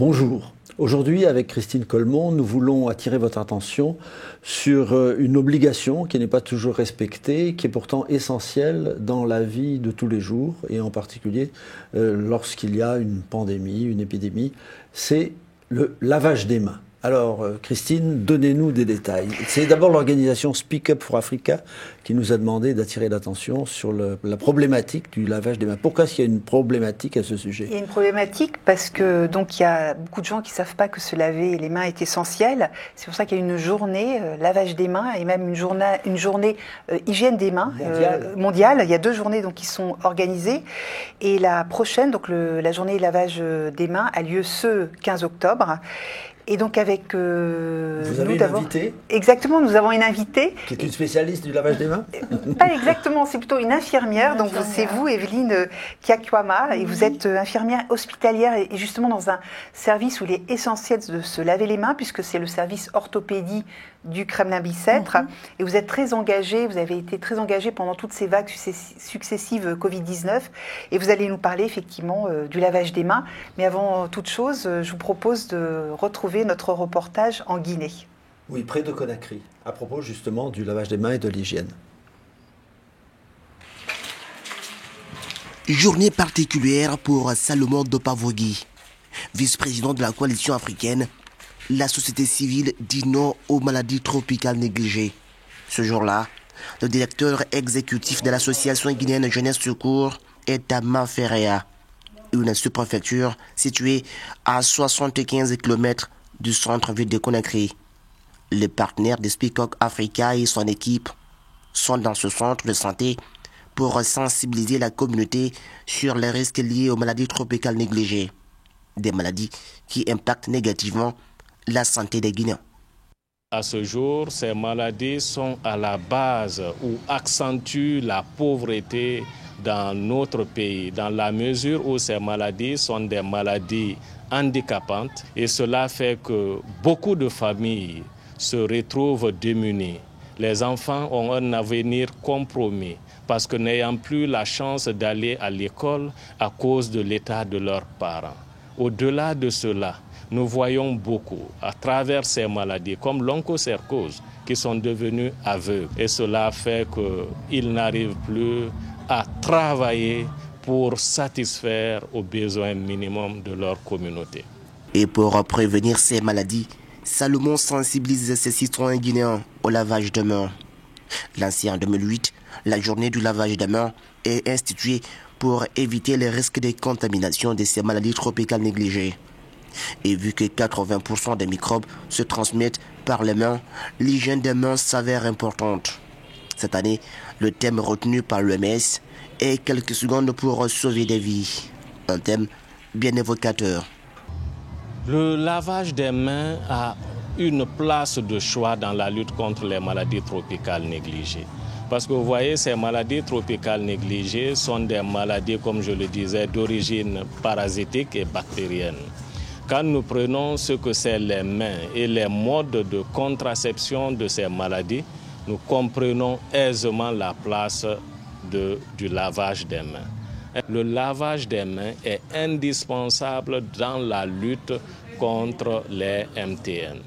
Bonjour. Aujourd'hui, avec Christine Colmont, nous voulons attirer votre attention sur une obligation qui n'est pas toujours respectée, qui est pourtant essentielle dans la vie de tous les jours, et en particulier lorsqu'il y a une pandémie, une épidémie, c'est le lavage des mains. Alors, Christine, donnez-nous des détails. C'est d'abord l'organisation Speak Up for Africa qui nous a demandé d'attirer l'attention sur la problématique du lavage des mains. Pourquoi est-ce qu'il y a une problématique à ce sujet ? Il y a une problématique parce que donc il y a beaucoup de gens qui ne savent pas que se laver les mains est essentiel. C'est pour ça qu'il y a une journée lavage des mains et même une journée hygiène des mains mondiale. Il y a 2 journées donc qui sont organisées et la prochaine, donc la journée lavage des mains, a lieu ce 15 octobre. Et donc avec vous avez une invitée ? Exactement, nous avons une invitée qui est une spécialiste du lavage des mains ? Pas exactement, c'est plutôt une infirmière. Donc c'est vous, Evelyne Kiakwama, et vous êtes infirmière hospitalière et justement dans un service où il est essentiel de se laver les mains puisque c'est le service orthopédie du Kremlin-Bicêtre. Et vous êtes très engagée, vous avez été très engagée pendant toutes ces vagues successives Covid-19 et vous allez nous parler effectivement du lavage des mains. Mais avant toute chose, je vous propose de retrouver notre reportage en Guinée. Oui, près de Conakry, à propos justement du lavage des mains et de l'hygiène. Journée particulière pour Salomon Dopavogui, vice-président de la coalition africaine. La société civile dit non aux maladies tropicales négligées. Ce jour-là, le directeur exécutif de l'association guinéenne Jeunesse Secours est à Manferrea, une sous-préfecture située à 75 km du centre-ville de Conakry. Les partenaires de Speak Up Africa et son équipe sont dans ce centre de santé pour sensibiliser la communauté sur les risques liés aux maladies tropicales négligées, des maladies qui impactent négativement la santé des Guinéens. À ce jour, ces maladies sont à la base ou accentuent la pauvreté dans notre pays, dans la mesure où ces maladies sont des maladies handicapantes et cela fait que beaucoup de familles se retrouvent démunies. Les enfants ont un avenir compromis parce que n'ayant plus la chance d'aller à l'école à cause de l'état de leurs parents. Au-delà de cela, nous voyons beaucoup à travers ces maladies comme l'onchocercose qui sont devenus aveugles. Et cela fait qu'ils n'arrivent plus à travailler pour satisfaire aux besoins minimums de leur communauté. Et pour prévenir ces maladies, Salomon sensibilise ses citoyens guinéens au lavage de mains. Lancée en 2008, la journée du lavage des mains est instituée pour éviter les risques de contamination de ces maladies tropicales négligées. Et vu que 80% des microbes se transmettent par les mains, l'hygiène des mains s'avère importante. Cette année, le thème retenu par l'OMS est quelques secondes pour sauver des vies. Un thème bien évocateur. Le lavage des mains a une place de choix dans la lutte contre les maladies tropicales négligées. Parce que vous voyez, ces maladies tropicales négligées sont des maladies, comme je le disais, d'origine parasitique et bactérienne. Quand nous prenons ce que c'est les mains et les modes de contraception de ces maladies, nous comprenons aisément la place du lavage des mains. Le lavage des mains est indispensable dans la lutte contre les MTN.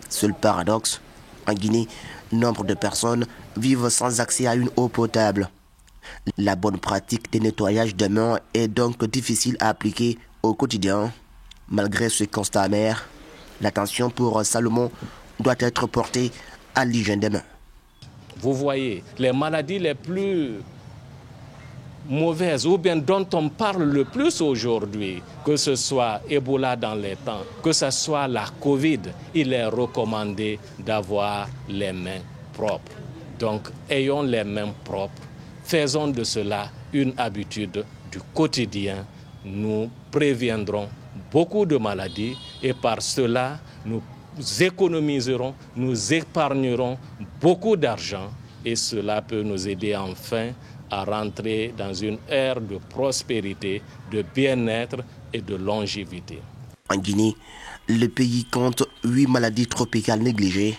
Seul paradoxe, en Guinée, nombre de personnes vivent sans accès à une eau potable. La bonne pratique de nettoyage des mains est donc difficile à appliquer au quotidien. Malgré ce constat amer, l'attention pour Salomon doit être portée à l'hygiène des mains. Vous voyez, les maladies les plus mauvaises ou bien dont on parle le plus aujourd'hui, que ce soit Ebola dans les temps, que ce soit la Covid, il est recommandé d'avoir les mains propres. Donc, ayons les mains propres, faisons de cela une habitude du quotidien. Nous préviendrons beaucoup de maladies et par cela, nous économiserons, nous épargnerons beaucoup d'argent et cela peut nous aider enfin à rentrer dans une ère de prospérité, de bien-être et de longévité. En Guinée, le pays compte 8 maladies tropicales négligées.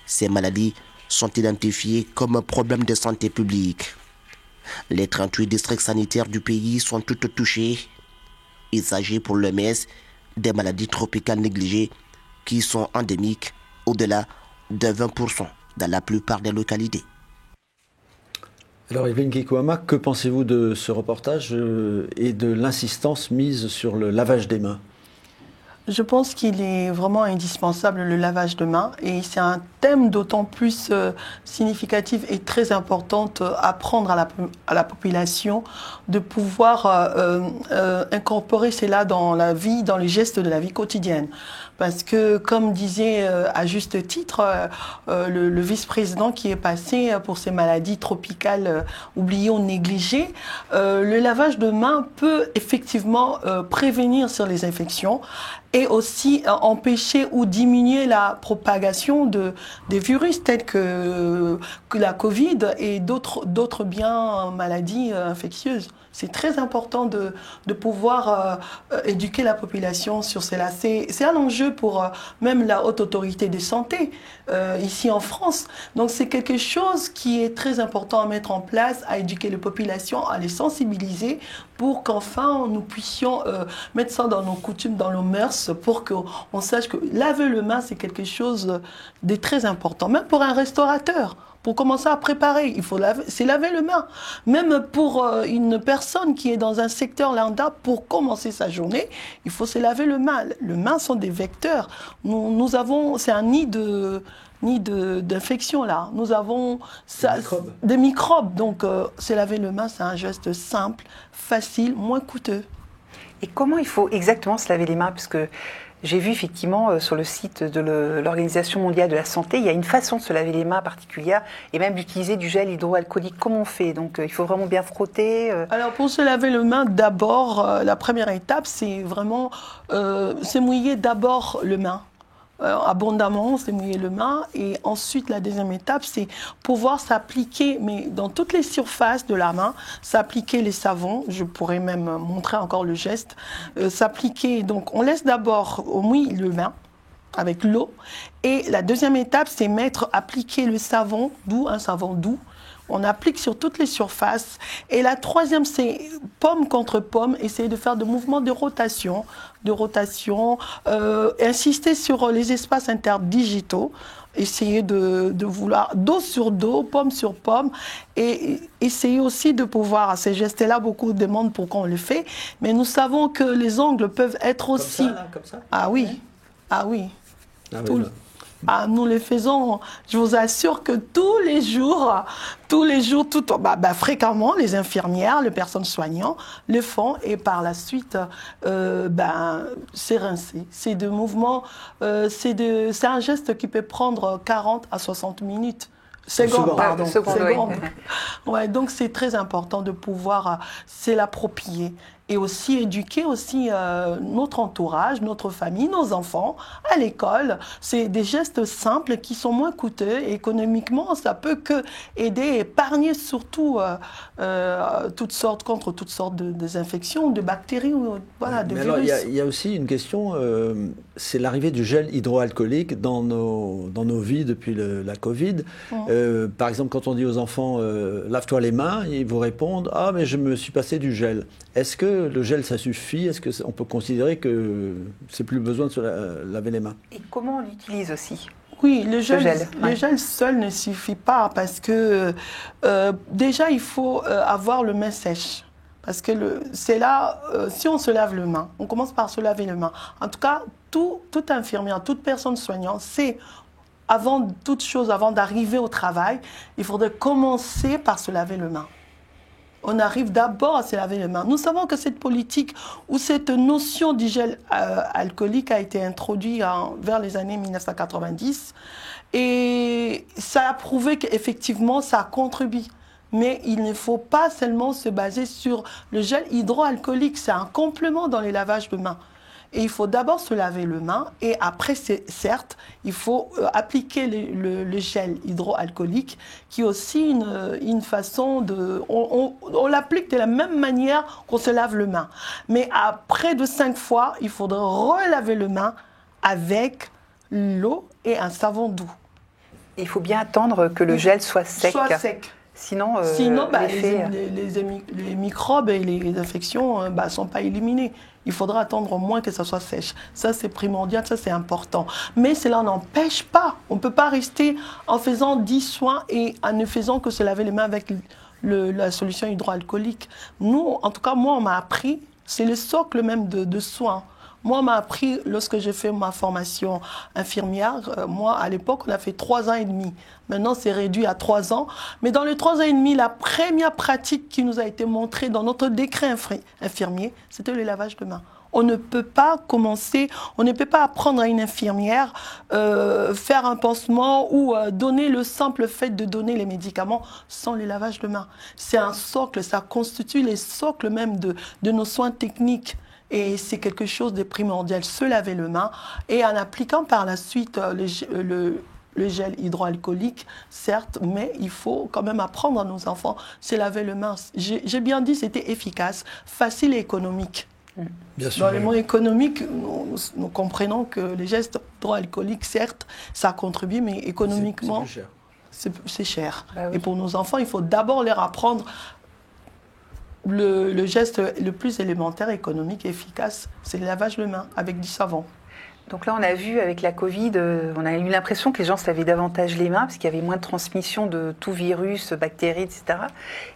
Ces maladies sont identifiées comme problèmes de santé publique. Les 38 districts sanitaires du pays sont toutes touchés. Il s'agit pour l'OMS des maladies tropicales négligées qui sont endémiques au-delà de 20% dans la plupart des localités. Alors Evelyne Kekwama, que pensez-vous de ce reportage et de l'insistance mise sur le lavage des mains ? Je pense qu'il est vraiment indispensable, le lavage de mains, et c'est un thème d'autant plus significatif et très important à prendre à la population, de pouvoir incorporer cela dans la vie, dans les gestes de la vie quotidienne. Parce que, comme disait à juste titre le vice-président qui est passé pour ces maladies tropicales oubliées ou négligées, le lavage de mains peut effectivement prévenir sur les infections et aussi empêcher ou diminuer la propagation des virus tels que la Covid et d'autres bien maladies infectieuses. C'est très important de pouvoir éduquer la population sur cela. C'est un enjeu pour même la haute autorité de santé ici en France. Donc c'est quelque chose qui est très important à mettre en place, à éduquer les populations, à les sensibiliser pour qu'enfin nous puissions mettre ça dans nos coutumes, dans nos mœurs, pour qu'on sache que laver le main, c'est quelque chose de très important. Même pour un restaurateur. Pour commencer à préparer, il faut laver le main. Même pour une personne qui est dans un secteur lambda, pour commencer sa journée, il faut se laver le main. Les mains sont des vecteurs. Nous avons, c'est un nid d'infection là. Nous avons des microbes. Donc, se laver le main, c'est un geste simple, facile, moins coûteux. Et comment il faut exactement se laver les mains ? Parce que j'ai vu effectivement sur le site de l'Organisation mondiale de la santé, il y a une façon de se laver les mains particulière et même d'utiliser du gel hydroalcoolique. Comment on fait ? Donc il faut vraiment bien frotter. Alors pour se laver les mains, d'abord, la première étape, c'est vraiment se mouiller d'abord les mains. Abondamment, c'est mouiller le main, et ensuite la deuxième étape, c'est pouvoir s'appliquer, mais dans toutes les surfaces de la main, s'appliquer les savons. Je pourrais même montrer encore le geste. S'appliquer, donc on laisse d'abord, on mouille le main avec l'eau, et la deuxième étape, c'est appliquer le savon doux, un savon doux. On applique sur toutes les surfaces. Et la troisième, c'est pomme contre pomme, essayer de faire des mouvements de rotation, insister sur les espaces interdigitaux, essayer de vouloir dos sur dos, pomme sur pomme, et essayer aussi de pouvoir, ces gestes-là, beaucoup demandent pourquoi on le fait, mais nous savons que les angles peuvent être aussi... Comme ça, là, comme ça ? Ah oui, ah oui. Ah oui, là. Nous les faisons, je vous assure que tous les jours, fréquemment, les infirmières, les personnes soignantes le font, et par la suite, c'est rincé. C'est de mouvements, c'est un geste qui peut prendre 40 à 60 minutes. Secondes. Ouais, donc c'est très important de pouvoir se l'approprier et aussi éduquer aussi notre entourage, notre famille, nos enfants à l'école. C'est des gestes simples qui sont moins coûteux, et économiquement ça peut que aider et épargner surtout contre toutes sortes de infections, de bactéries, voilà, de virus. Alors il y a aussi une question, c'est l'arrivée du gel hydroalcoolique dans nos vies depuis la Covid. Par exemple, quand on dit aux enfants lave-toi les mains, ils vous répondent ah mais je me suis passé du gel. Est-ce que le gel ça suffit ? Est-ce qu'on peut considérer que c'est plus besoin de se laver les mains ? Et comment on l'utilise aussi ? Oui, le gel seul ne suffit pas, parce que déjà il faut avoir le main sèche. Parce que c'est là, si on se lave les mains, on commence par se laver les mains. En tout cas, toute infirmière, toute personne soignante, c'est avant toute chose, avant d'arriver au travail, il faudrait commencer par se laver les mains. On arrive d'abord à se laver les mains. Nous savons que cette politique ou cette notion du gel alcoolique a été introduite vers les années 1990, et ça a prouvé qu'effectivement ça contribue. Mais il ne faut pas seulement se baser sur le gel hydroalcoolique, c'est un complément dans les lavages de mains. Et il faut d'abord se laver les mains, et après, certes, il faut appliquer le gel hydroalcoolique, qui est aussi une façon de... On l'applique de la même manière qu'on se lave les mains. Mais après de 5 fois, il faudra relaver les mains avec l'eau et un savon doux. Il faut bien attendre que le gel soit sec. Sinon, les microbes et les infections ne sont pas éliminés. il faudra attendre au moins que ça soit sèche. Ça, c'est primordial, ça, c'est important. Mais cela n'empêche pas. On ne peut pas rester en faisant 10 soins et en ne faisant que se laver les mains avec la solution hydroalcoolique. Nous, en tout cas, moi, on m'a appris, c'est le socle même de soins. Moi, on m'a appris, lorsque j'ai fait ma formation infirmière, moi, à l'époque, on a fait 3 ans et demi. Maintenant, c'est réduit à 3 ans. Mais dans les 3 ans et demi, la première pratique qui nous a été montrée dans notre décret infirmier, c'était le lavage de mains. On ne peut pas commencer, on ne peut pas apprendre à une infirmière faire un pansement ou donner le simple fait de donner les médicaments sans le lavage de mains. C'est un socle, ça constitue les socles même de nos soins techniques. Et c'est quelque chose de primordial, se laver les mains. Et en appliquant par la suite le gel hydroalcoolique, certes, mais il faut quand même apprendre à nos enfants se laver les mains. J'ai bien dit c'était efficace, facile et économique. Bien sûr, dans les mots économiques, nous comprenons que les gestes hydroalcooliques, certes, ça contribue, mais économiquement, c'est cher. Bah oui. Et pour nos enfants, il faut d'abord leur apprendre le geste le plus élémentaire, économique et efficace, c'est le lavage de mains avec du savon. Donc là, on a vu avec la Covid, on a eu l'impression que les gens se lavaient davantage les mains parce qu'il y avait moins de transmission de tout virus, bactéries, etc.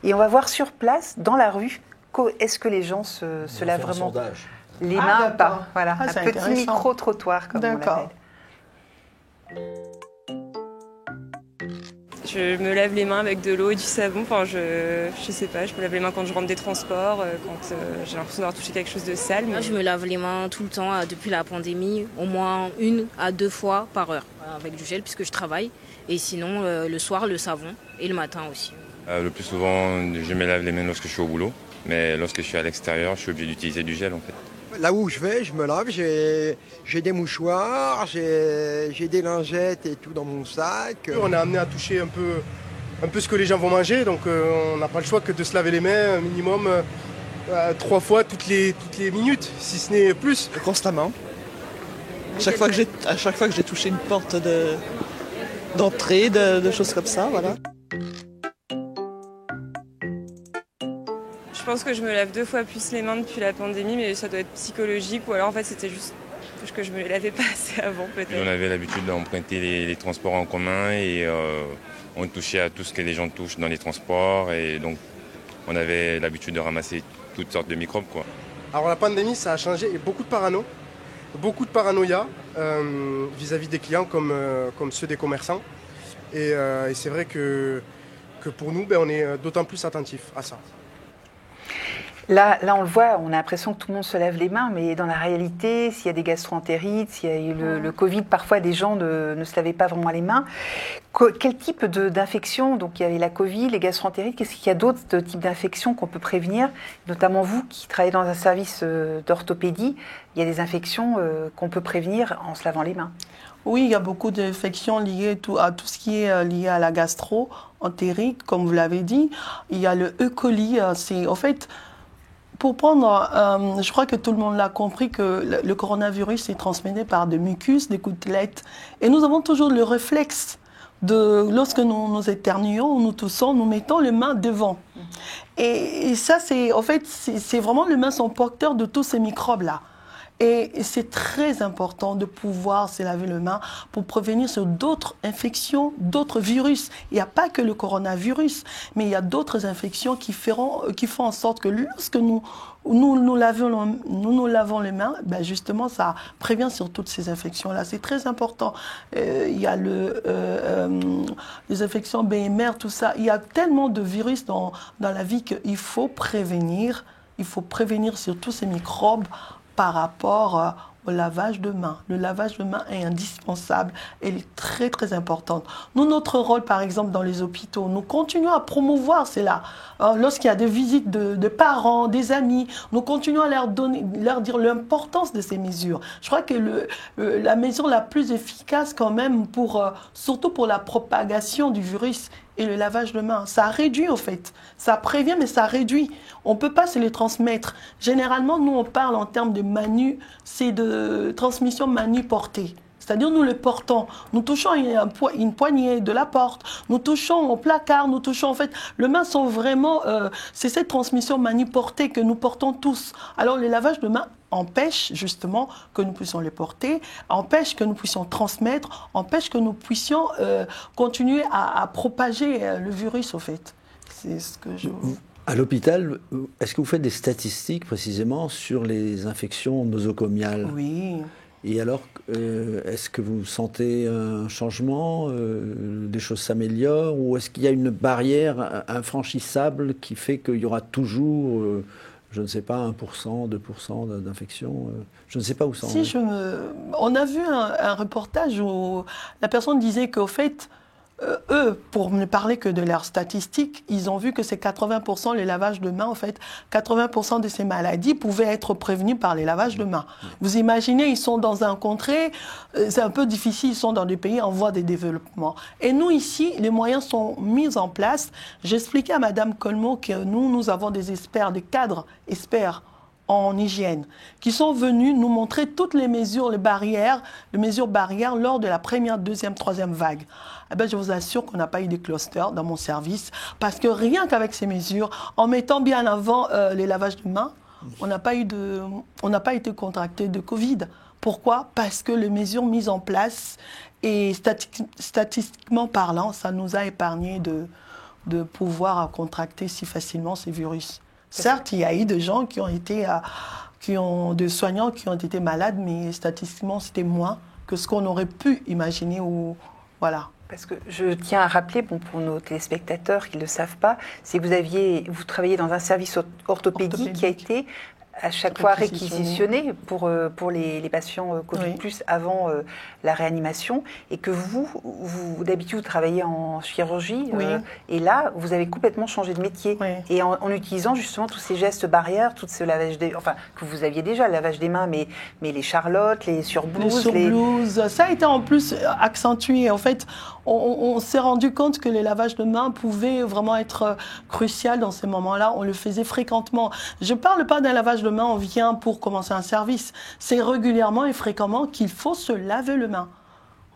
Et on va voir sur place, dans la rue, est-ce que les gens se lavent vraiment les mains ou pas. Voilà, un petit micro-trottoir, comme on l'appelle. Je me lave les mains avec de l'eau et du savon. Enfin, je sais pas, je me lave les mains quand je rentre des transports, quand j'ai l'impression d'avoir touché quelque chose de sale. Moi, je me lave les mains tout le temps depuis la pandémie, au moins 1 à 2 fois par heure, avec du gel puisque je travaille. Et sinon, le soir, le savon et le matin aussi. Le plus souvent, je me lave les mains lorsque je suis au boulot. Mais lorsque je suis à l'extérieur, je suis obligé d'utiliser du gel en fait. Là où je vais, je me lave, j'ai des mouchoirs, j'ai des lingettes et tout dans mon sac. On est amené à toucher un peu ce que les gens vont manger, donc on n'a pas le choix que de se laver les mains un minimum 3 fois toutes les minutes, si ce n'est plus. Constamment. À chaque fois que j'ai touché une porte d'entrée, de choses comme ça, voilà. Je pense que je me lave 2 fois plus les mains depuis la pandémie, mais ça doit être psychologique ou alors en fait c'était juste que je me les lavais pas assez avant peut-être. On avait l'habitude d'emprunter les transports en commun et on touchait à tout ce que les gens touchent dans les transports et donc on avait l'habitude de ramasser toutes sortes de microbes, quoi. Alors la pandémie, ça a changé et beaucoup de paranoïa vis-à-vis des clients comme ceux des commerçants. Et c'est vrai que pour nous, on est d'autant plus attentifs à ça. Là, on le voit, on a l'impression que tout le monde se lave les mains, mais dans la réalité, s'il y a des gastro-entérites, s'il y a eu le Covid, parfois des gens ne se lavaient pas vraiment les mains. Quel type d'infection? Donc il y avait la Covid, les gastro-entérites, qu'est-ce qu'il y a d'autres types d'infections qu'on peut prévenir? Notamment vous qui travaillez dans un service d'orthopédie, il y a des infections qu'on peut prévenir en se lavant les mains. Oui, il y a beaucoup d'infections liées à tout ce qui est lié à la gastro-entérite, comme vous l'avez dit. Il y a le E. coli, c'est en fait... Pour prendre, je crois que tout le monde l'a compris que le coronavirus est transmis par des mucus, des gouttelettes. Et nous avons toujours le réflexe lorsque nous éternuons, nous toussons, nous mettons les mains devant. Et ça, c'est vraiment les mains sont porteurs de tous ces microbes-là. Et c'est très important de pouvoir se laver les mains pour prévenir sur d'autres infections, d'autres virus. Il n'y a pas que le coronavirus, mais il y a d'autres infections qui font en sorte que lorsque nous lavons les mains, justement, ça prévient sur toutes ces infections-là. C'est très important. Il y a les infections BMR, tout ça. Il y a tellement de virus dans la vie qu'il faut prévenir. Il faut prévenir sur tous ces microbes par rapport au lavage de mains. Le lavage de mains est indispensable et il est très très important. Nous, notre rôle par exemple dans les hôpitaux, nous continuons à promouvoir cela. Lorsqu'il y a des visites de parents, des amis, nous continuons à leur dire l'importance de ces mesures. Je crois que la mesure la plus efficace quand même, surtout pour la propagation du virus, et le lavage de mains, ça réduit en fait. Ça prévient, mais ça réduit. On ne peut pas se les transmettre. Généralement, nous, on parle en termes de c'est de transmission manu-portée. C'est-à-dire nous le portons, nous touchons une poignée de la porte, nous touchons au placard, nous touchons en fait, les mains sont vraiment, c'est cette transmission mani-portée que nous portons tous. Alors le lavage de mains empêche justement que nous puissions les porter, empêche que nous puissions transmettre, empêche que nous puissions continuer à propager le virus au fait. C'est ce que je... À l'hôpital, est-ce que vous faites des statistiques précisément sur les infections nosocomiales? Oui. Et alors, est-ce que vous sentez un changement, des choses s'améliorent, ou est-ce qu'il y a une barrière infranchissable qui fait qu'il y aura toujours, je ne sais pas, 1%, 2% d'infections? Je ne sais pas où ça en est. On a vu un reportage où la personne disait qu'au fait, eux, pour ne parler que de leurs statistiques, ils ont vu que c'est 80% les lavages de mains. En fait, 80% de ces maladies pouvaient être prévenues par les lavages de mains. Vous imaginez, ils sont dans un contrée, c'est un peu difficile, ils sont dans des pays en voie de développement. Et nous, ici, les moyens sont mis en place. J'expliquais à Madame Colmont que nous avons des experts, des cadres experts en hygiène, qui sont venus nous montrer toutes les mesures barrières lors de la première, deuxième, troisième vague. Eh bien, je vous assure qu'on n'a pas eu de clusters dans mon service, parce que rien qu'avec ces mesures, en mettant bien avant les lavages de mains, on n'a pas été contracté de Covid. Pourquoi? Parce que les mesures mises en place, et statistiquement parlant, ça nous a épargné de pouvoir contracter si facilement ces virus. Certes, il y a eu des gens des soignants qui ont été malades, mais statistiquement, c'était moins que ce qu'on aurait pu imaginer. Voilà. Parce que je tiens à rappeler, pour nos téléspectateurs qui ne le savent pas, c'est que vous travaillez dans un service orthopédique qui a été à chaque fois réquisitionné pour les patients Covid+, avant la réanimation, et que vous d'habitude, travaillez en chirurgie, et là, vous avez complètement changé de métier, et en utilisant justement tous ces gestes barrières, tout ce lavage que vous aviez déjà, le lavage des mains, mais les charlottes, les surblouses... Ça a été en plus accentué. En fait, on s'est rendu compte que les lavages de mains pouvaient vraiment être crucial dans ces moments-là. On le faisait fréquemment. Je ne parle pas d'un lavage de mains, on vient pour commencer un service. C'est régulièrement et fréquemment qu'il faut se laver les mains.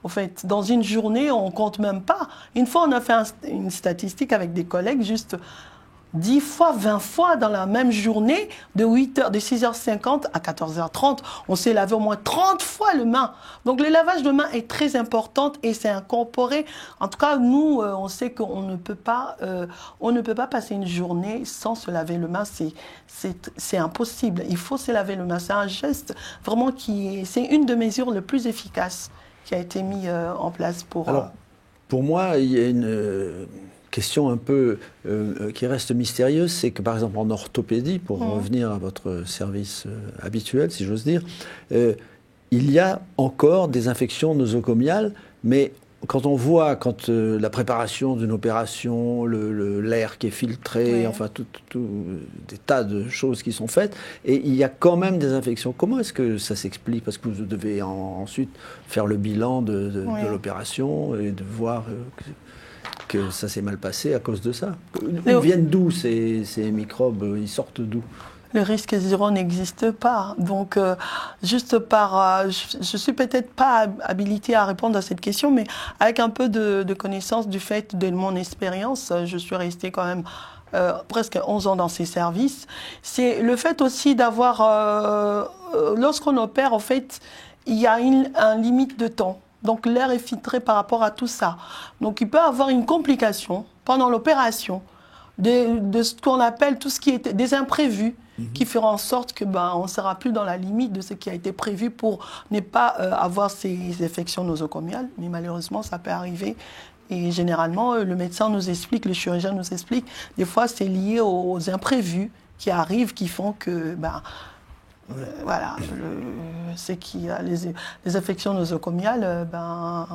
En fait, dans une journée, on ne compte même pas. Une fois, on a fait une statistique avec des collègues, juste 10 fois, 20 fois dans la même journée, de 6h50 à 14h30, on s'est lavé au moins 30 fois les mains. Donc le lavage de mains est très important et c'est incorporé. En tout cas, nous, on sait qu'on ne peut pas passer une journée sans se laver les mains. C'est impossible. Il faut se laver les mains. C'est un geste vraiment c'est une des mesures les plus efficaces qui a été mise en place pour... Alors, pour moi, il y a une question un peu qui reste mystérieuse, c'est que par exemple en orthopédie, pour revenir à votre service habituel, si j'ose dire, il y a encore des infections nosocomiales, mais quand on voit la préparation d'une opération, l'air qui est filtré, enfin des tas de choses qui sont faites, et il y a quand même des infections. Comment est-ce que ça s'explique? Parce que vous devez ensuite faire le bilan de l'opération et de voir que ça s'est mal passé à cause de ça. Ils viennent d'où ces microbes? Ils sortent d'où? Le risque zéro n'existe pas. Donc, je suis peut-être pas habilitée à répondre à cette question, mais avec un peu de connaissance du fait de mon expérience, je suis restée quand même presque 11 ans dans ces services. C'est le fait aussi d'avoir, lorsqu'on opère, en fait, il y a une limite de temps. Donc, l'air est filtré par rapport à tout ça. Donc, il peut y avoir une complication pendant l'opération de ce qu'on appelle tout ce qui est des imprévus, qui feront en sorte que on ne sera plus dans la limite de ce qui a été prévu pour ne pas avoir ces infections nosocomiales. Mais malheureusement, ça peut arriver. Et généralement, le médecin nous explique, le chirurgien nous explique, des fois, c'est lié aux imprévus qui arrivent, qui font que... voilà, c'est qu'il y a les infections nosocomiales,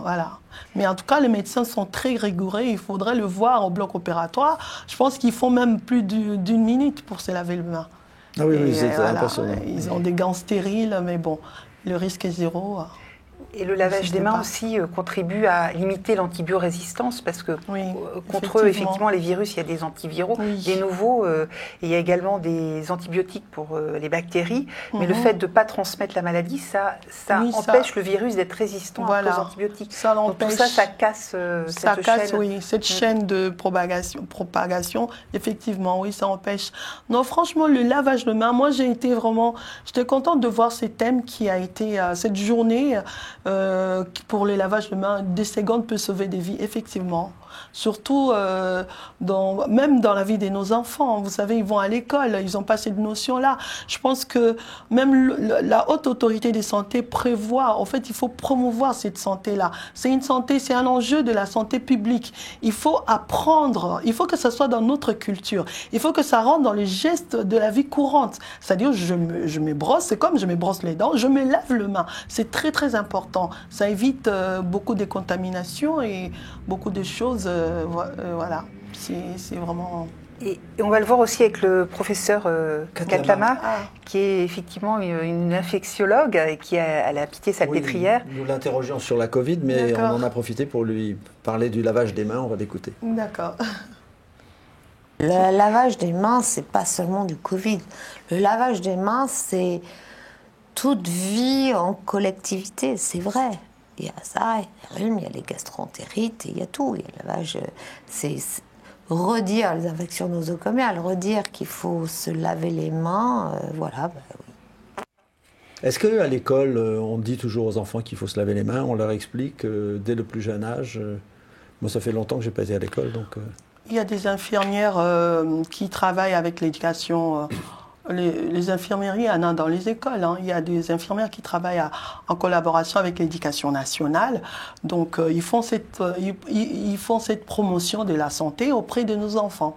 voilà. Mais en tout cas, les médecins sont très rigoureux. Il faudrait le voir au bloc opératoire. Je pense qu'ils font même plus d'une minute pour se laver les mains. Ah oui, c'est impressionnant. Ils ont des gants stériles, mais bon, le risque est zéro. Et le lavage des mains aussi contribue à limiter l'antibiorésistance parce que contre eux, effectivement, les virus, il y a des antiviraux, des nouveaux, et il y a également des antibiotiques pour les bactéries. Mais le fait de ne pas transmettre la maladie, ça empêche le virus d'être résistant aux antibiotiques. Ça l'empêche. Donc tout ça casse cette chaîne. Oui, cette chaîne de propagation. Effectivement, oui, ça empêche. Non, franchement, le lavage de mains, moi, j'étais contente de voir ce thème qui a été, cette journée pour le lavage de mains. Des secondes peut sauver des vies, effectivement. Surtout même dans la vie de nos enfants. Vous savez, ils vont à l'école, ils n'ont pas cette notion-là. Je pense que même la haute autorité de santé prévoit, en fait, il faut promouvoir cette santé-là. C'est une santé, c'est un enjeu de la santé publique. Il faut apprendre, il faut que ça soit dans notre culture. Il faut que ça rentre dans les gestes de la vie courante. C'est-à-dire, je me brosse, c'est comme je me brosse les dents, je me lave les mains. C'est très, très important. Ça évite beaucoup de contaminations et beaucoup de choses. Voilà, c'est vraiment... Et on va le voir aussi avec le professeur Katlama, qui est effectivement une infectiologue et qui a la Pitié-Salpêtrière. Nous l'interrogeons sur la Covid, mais on en a profité pour lui parler du lavage des mains. On va l'écouter. D'accord. Le lavage des mains, c'est pas seulement du Covid. Le lavage des mains, c'est toute vie en collectivité, c'est vrai. Il y a ça, il y a le rhume, il y a les gastroentérites, il y a tout. Il y a le lavage, c'est redire les infections nosocomiales, redire qu'il faut se laver les mains, voilà. Oui. Est-ce qu'à l'école, on dit toujours aux enfants qu'il faut se laver les mains, on leur explique dès le plus jeune âge? Moi, ça fait longtemps que je n'ai pas été à l'école, donc... Il y a des infirmières qui travaillent avec l'éducation... Les infirmeries, il y en a dans les écoles. Il y a des infirmières qui travaillent en collaboration avec l'éducation nationale. Donc, ils font cette promotion de la santé auprès de nos enfants.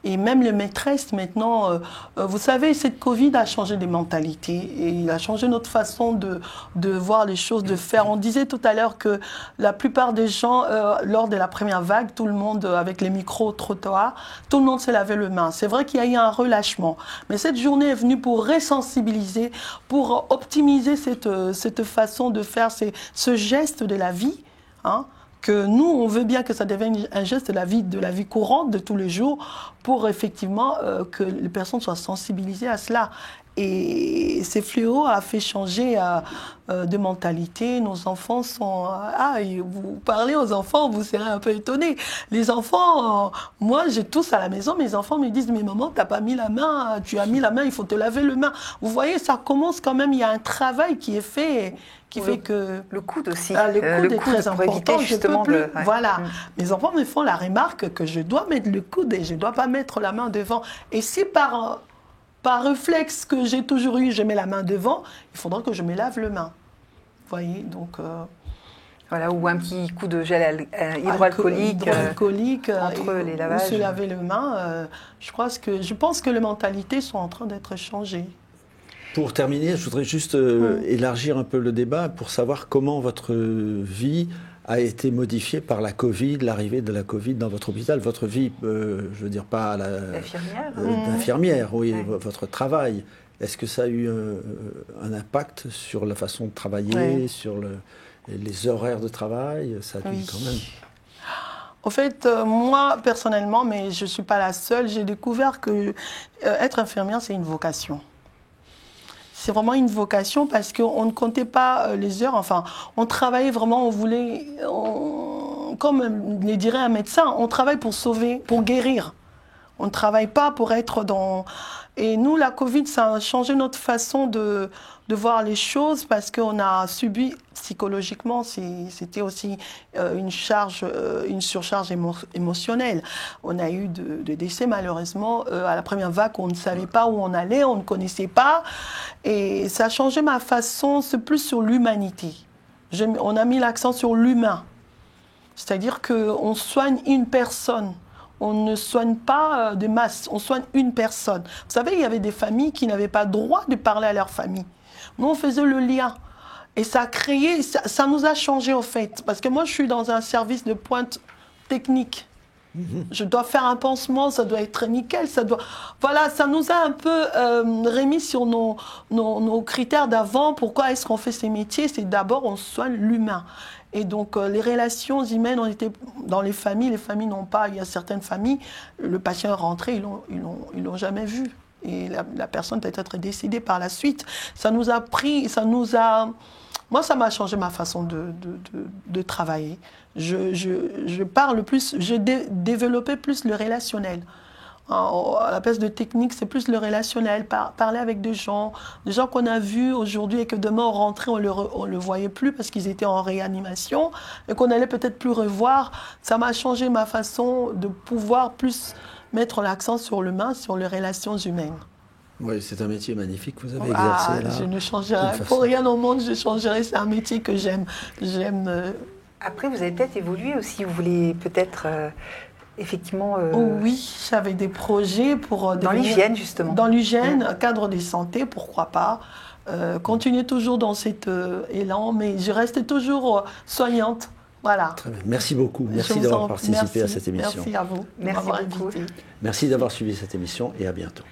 Et même les maîtresses, maintenant, vous savez, cette Covid a changé les mentalités et il a changé notre façon de voir les choses, de faire. On disait tout à l'heure que la plupart des gens, lors de la première vague, tout le monde, avec les micro-trottoirs, tout le monde se lavait les mains. C'est vrai qu'il y a eu un relâchement. Mais cette journée est venue pour ressensibiliser, pour optimiser cette façon de faire ce geste de la vie, que nous, on veut bien que ça devienne un geste de la vie courante de tous les jours pour effectivement que les personnes soient sensibilisées à cela. Et ces fléaux a fait changer de mentalité. Nos enfants sont... vous parlez aux enfants, vous serez un peu étonnés. Les enfants, moi j'ai tous à la maison, mes enfants me disent « Mais maman, t'as pas mis la main, tu as mis la main, il faut te laver les mains. » Vous voyez, ça commence quand même, il y a un travail qui est fait... qui fait que... Le coude aussi. Le coude est très important. Justement Voilà. Mes enfants me font la remarque que je dois mettre le coude et je ne dois pas mettre la main devant. Et si par réflexe que j'ai toujours eu, je mets la main devant, il faudra que je me lave les mains. Vous voyez, donc... Voilà, ou un petit coup de gel hydroalcoolique entre les lavages. Ou se laver les mains. Je pense que les mentalités sont en train d'être changées. Pour terminer, je voudrais juste élargir un peu le débat pour savoir comment votre vie a été modifiée par la Covid, l'arrivée de la Covid dans votre hôpital. Votre vie, je veux dire pas d'infirmière, oui, votre travail. Est-ce que ça a eu un impact sur la façon de travailler, sur les horaires de travail? Ça a dû quand même... En fait, moi, personnellement, mais je ne suis pas la seule, j'ai découvert que être infirmière, c'est une vocation. C'est vraiment une vocation parce qu'on ne comptait pas les heures. Enfin, on travaillait vraiment, on voulait, comme le dirait un médecin, on travaille pour sauver, pour guérir. On ne travaille pas pour être dans... Et nous, la Covid, ça a changé notre façon de voir les choses parce qu'on a subi psychologiquement, c'était aussi une surcharge émotionnelle. On a eu de décès malheureusement. À la première vague, on ne savait pas où on allait, on ne connaissait pas. Et ça a changé ma façon, c'est plus sur l'humanité. On a mis l'accent sur l'humain. C'est-à-dire qu'on soigne une personne. On ne soigne pas de masse, on soigne une personne. Vous savez, il y avait des familles qui n'avaient pas le droit de parler à leur famille. Nous, on faisait le lien. Et ça a créé, ça nous a changé au fait. Parce que moi, je suis dans un service de pointe technique. Je dois faire un pansement, ça doit être nickel, ça doit... Voilà, ça nous a un peu remis sur nos critères d'avant. Pourquoi est-ce qu'on fait ces métiers? C'est d'abord, on soigne l'humain. Et donc, les relations humaines ont été dans les familles n'ont pas... Il y a certaines familles, le patient est rentré, ils l'ont jamais vu. Et la personne peut être décédée par la suite. Ça nous a pris, moi, ça m'a changé ma façon de travailler. Je parle plus, j'ai développé plus le relationnel. À la place de technique, c'est plus le relationnel, parler avec des gens qu'on a vus aujourd'hui et que demain on rentrait, on le voyait plus parce qu'ils étaient en réanimation et qu'on allait peut-être plus revoir. Ça m'a changé ma façon de pouvoir plus mettre l'accent sur l'humain, sur les relations humaines. Oui, c'est un métier magnifique que vous avez exercé là. Je ne changerai pour rien au monde, je changerai. C'est un métier que j'aime. Après, vous avez peut-être évolué aussi. Vous voulez peut-être effectivement. Oui, j'avais des projets pour. Dans l'hygiène, justement. Dans l'hygiène, cadre de santé, pourquoi pas. Continuer toujours dans cet élan, mais je reste toujours soignante. Voilà. Très bien. Merci beaucoup. Merci d'avoir participé à cette émission. Merci à vous. Merci beaucoup. Merci d'avoir suivi cette émission et à bientôt.